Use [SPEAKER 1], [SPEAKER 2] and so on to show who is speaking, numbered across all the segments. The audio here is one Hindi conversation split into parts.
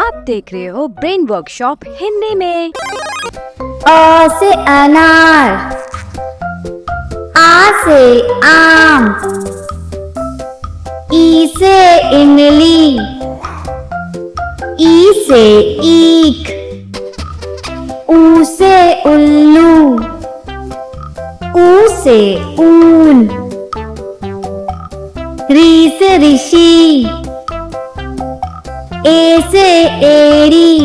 [SPEAKER 1] आप देख रहे हो ब्रेन वर्कशॉप हिंदी में।
[SPEAKER 2] अ से अनार, आ से आम, ई से इमली, ई से ईख, ऊ से उल्लू, ऊ से ऊन, री से ऋषि, ए से एड़ी,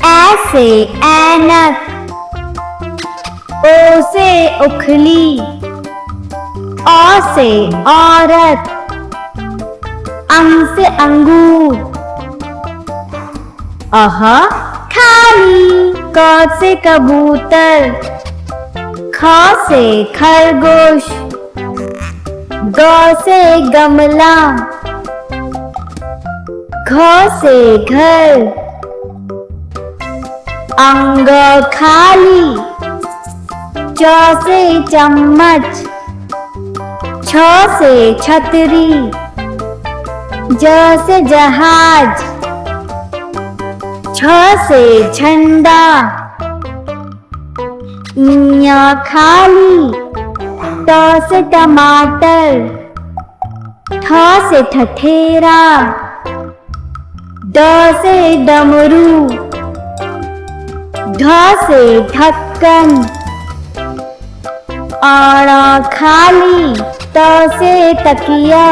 [SPEAKER 2] ऐ से ऐनक, ओ से उखली, औ से औरत, अंग से अंगूर, अह खाली, क से कबूतर, ख से खरगोश, ग से गमला, घ से घर, अंग खाली, च से चम्मच, छ से छतरी, ज से जहाज, छ से झंडा, ञ खाली, त से टमाटर, ठ से ठठेरा, ड से डमरू, ढ से ढक्कन, अ खाली, त से तकिया,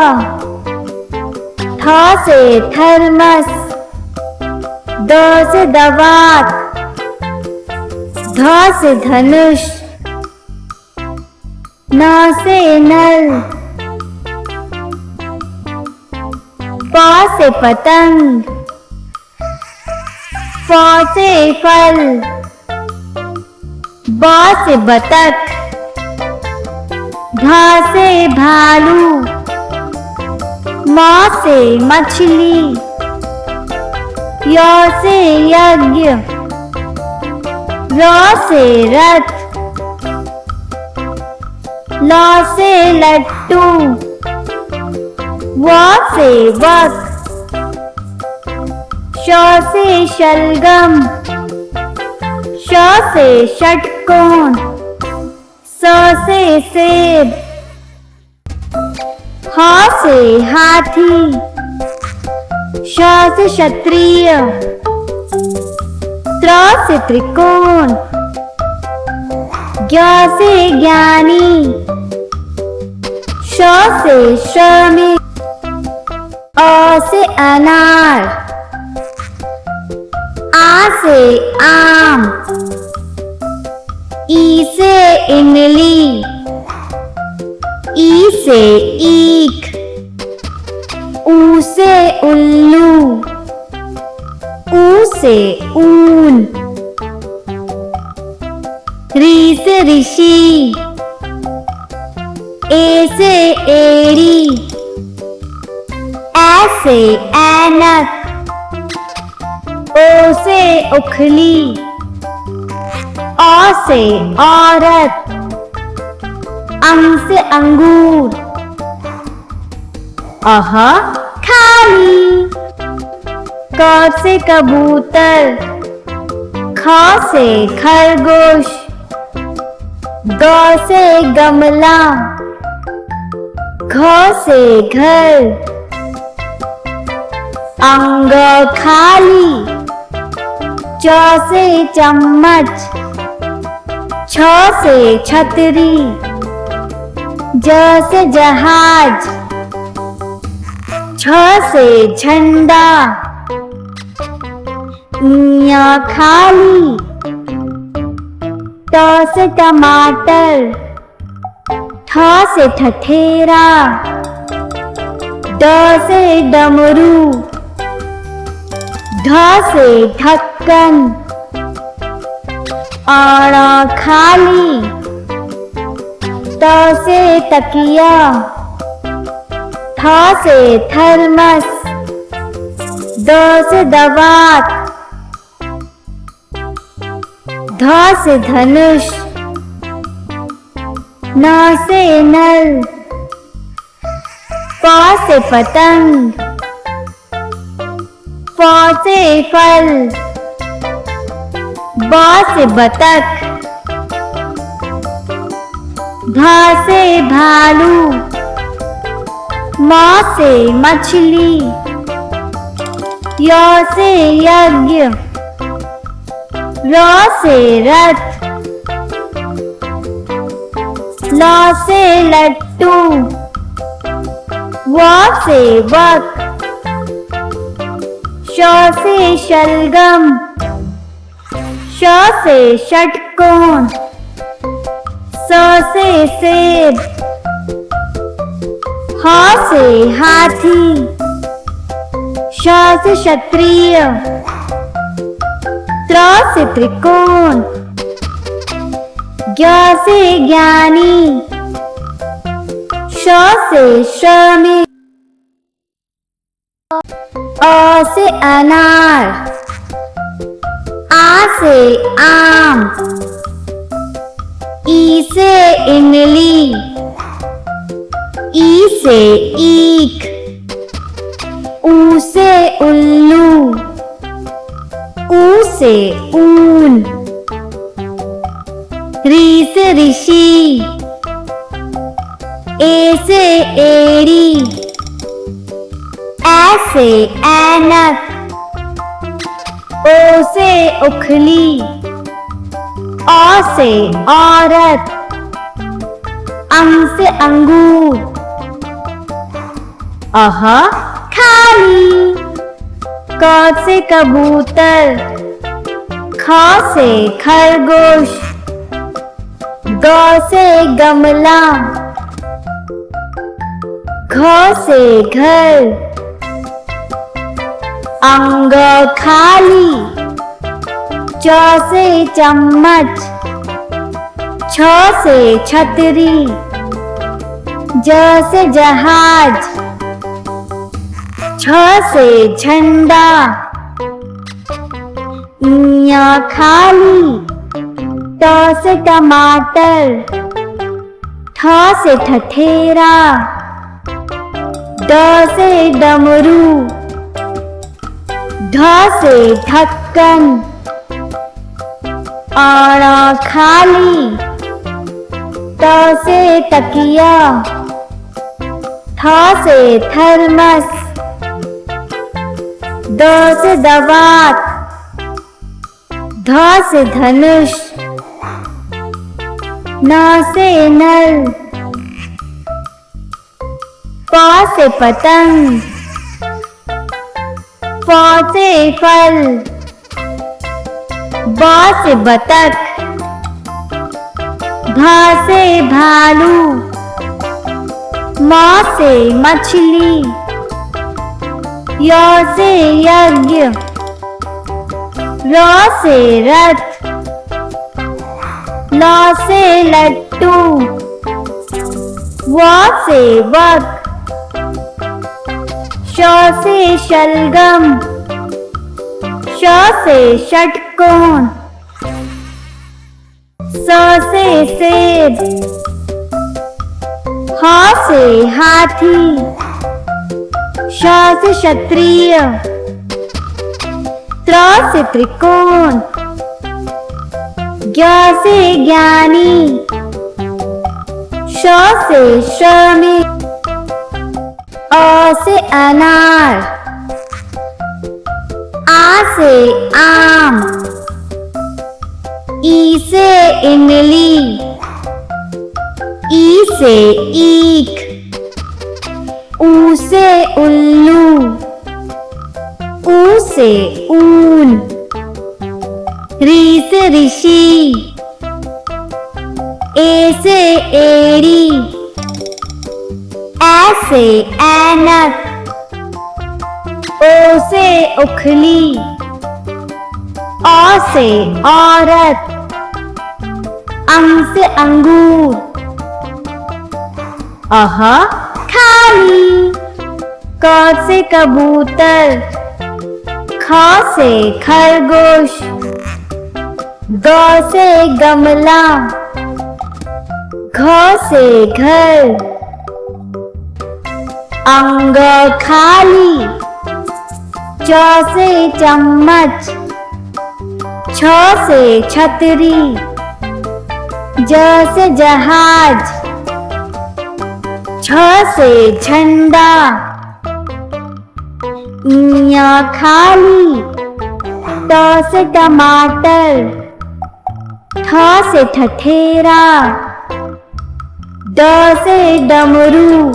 [SPEAKER 2] थ से थर्मस, द से दवात, ध से धनुष, न से नल, प से पतंग, फ से फल, ब से बतख, ढ से भालू, म से मछली, य से यज्ञ, र से रथ, ल से लट्टू, व से वक, श से शलगम, श से षटकोण, स से सेब, ह से हाथी, श से क्षत्रिय, त्र से त्रिकोण, ज्ञ से ज्ञानी, श से श्रमिक, अ से अनार, आ से आम, ई से इमली, ई से ईख, ऊ से उल्लू, ऊ से ऊन, री से ऋषि, ए से एड़ी, ऐ से ऐनक, ओ से उखली, औ से औरत, अंग से अंगूर, अह खाली, क से कबूतर, ख से खरगोश, ग से गमला, घ से घर, अंग खाली, च से चम्मच, छ से छतरी, ज से जहाज, छ से झंडा, ञ खाली, त से टमाटर, ठ से ठठेरा, ड से डमरू, ढ से ढक्कन, अ खाली, त से तकिया, थ से थर्मस, द से दवात, ध से धनुष, न से नल, प से पतंग, फ से फल, ब से बतख, भ से भालू, म से मछली, य से यज्ञ, र से रथ, ल से लट्टू, व से वक, श से शलगम, श से षटकोण, स से सेब, ह से हाथी, श से क्षत्रिय, त्र से त्रिकोण, ज्ञ से ज्ञानी, श से श्रमिक, अ से अनार, आ से आम, ई से इमली, ई से ईख, ऊ से उल्लू, ऊ से ऊन, री से ऋषि, ए से एड़ी, ऐ से ऐनक, ओ से उखली, औ से औरत, अंग से अंगूर, अह खाली, क से कबूतर, ख से खरगोश, ग से गमला, घ से घर, अंग खाली, च से चम्मच, छ से छतरी, ज से जहाज, छ से झंडा, ञ खाली, ट से टमाटर, ठ से ठठेरा, ड से डमरू, ढ से ढक्कन, अ खाली, त से तकिया, थ से थर्मस, द से दवात, ध से धनुष, न से नल, प से पतंग, फ से फल, ब से बतख, भ से भालू, म से मछली, य से यज्ञ, र से रथ, ल से लट्टू, व से वक, श से शलगम, श से षटकोण, स से सेब, ह से हाथी, श से क्षत्रिय, त्र से त्रिकोण, ज्ञ से ज्ञानी, श से श्रमिक, अ से अनार, आ से आम, ई से इमली, ई से ईख, ऊ से उल्लू, ऊ से ऊन, री से ऋषि, ए से एड़ी, ऐ से ऐनक, ओ से उखली, औ से औरत, अंग से अंगूर, अह खाली, क से कबूतर, ख से खरगोश, ग से गमला, घ से घर, अंग खाली, च च से चम्मच, छ से छतरी, ज से जहाज, छ से झंडा, इया खाली, ट से टमाटर, ठ से ठठेरा, ड से डमरू,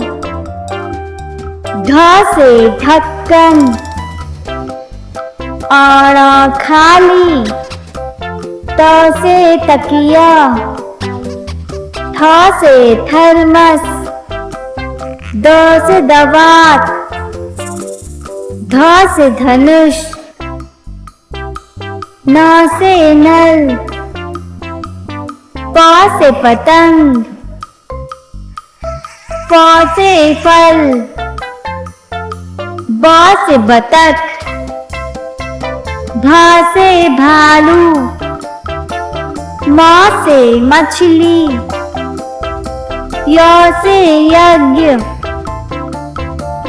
[SPEAKER 2] ढ से ढक्कन, आड़ा खाली, त से तकिया, थ से थर्मस, द से दवात, ध से धनुष, न से नल, प से पतंग, फ से फल, ब से बतख, भ से भालू, म से मछली, य से यज्ञ,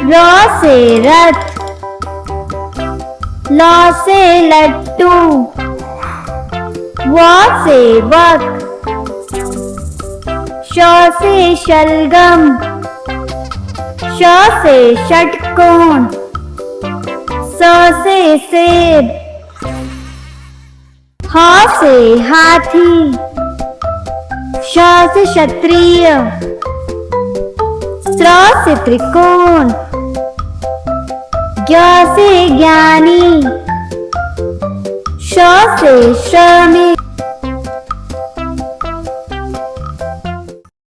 [SPEAKER 2] र से रथ, ल से लट्टू, व से वक, श से शलगम, श से षटकोण, स से सेब, ह से हाथी, श से क्षत्रिय, त्र से त्रिकोण, ज्ञ से ज्ञानी, श से श्रमिक।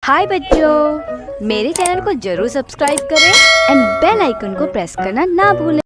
[SPEAKER 1] हाय बच्चों, मेरे चैनल को जरूर सब्सक्राइब करें एंड बेल आइकन को प्रेस करना ना भूलें।